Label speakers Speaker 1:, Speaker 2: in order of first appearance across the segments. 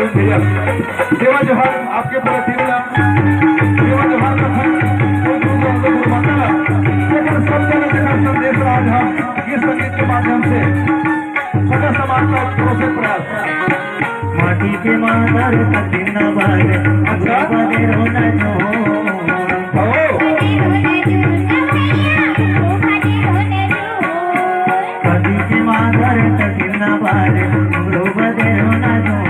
Speaker 1: देवा जोहार आपके पूरा टीम देवा जोहार सब जगह का संदेश आज हम गीत संगीत के माध्यम से सदा समाज का प्रोसेस प्रयास
Speaker 2: माटी के मादर कठिन बार
Speaker 1: अच्छा
Speaker 2: रोना जो माटी के मादर कठिन बार रोना जो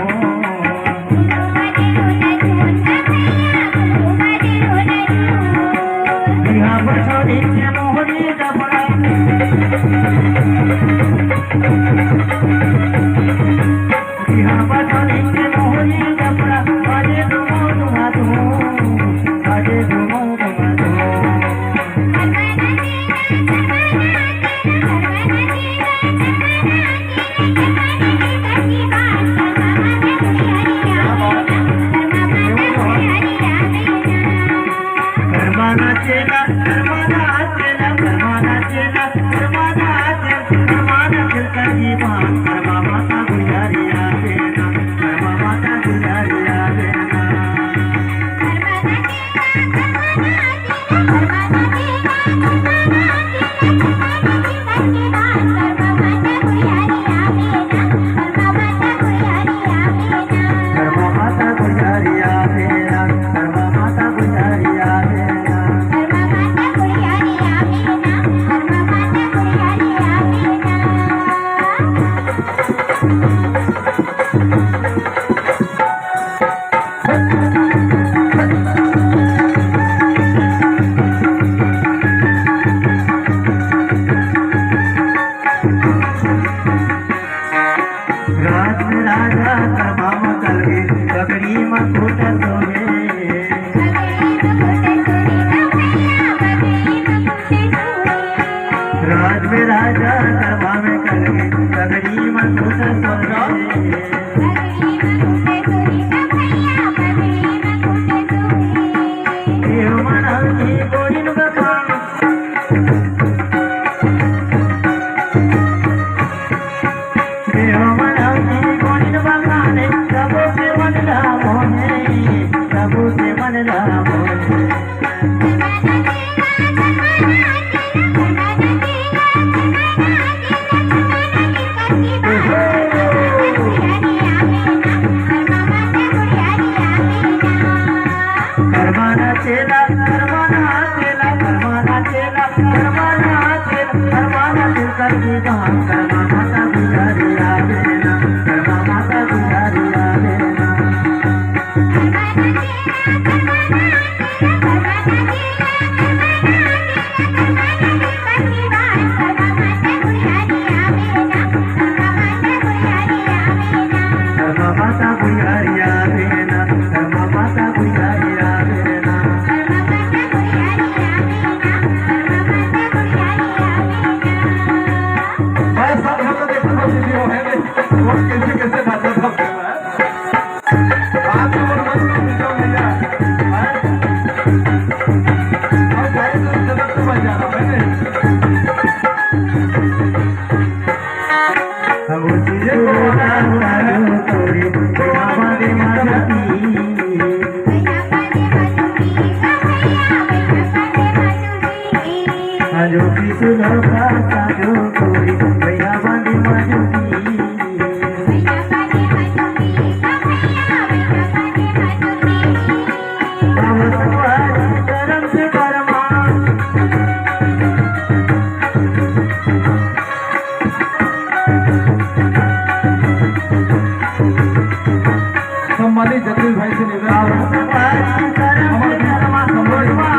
Speaker 2: Thank you.
Speaker 1: हाथ ऊपर मत करो पीछे भैया अब गाड़ी तो जगत से बच जाना मैंने
Speaker 2: अब तुझे बोला सारो तोरी हमारे माधवी जो किसी लोका सारो तोरी भैया बांधे माधवी अब तुम्हारी करम से करमा
Speaker 1: सम्मानित जगदीश भाई से निवेदन
Speaker 2: अब तुम्हारी करम से करमा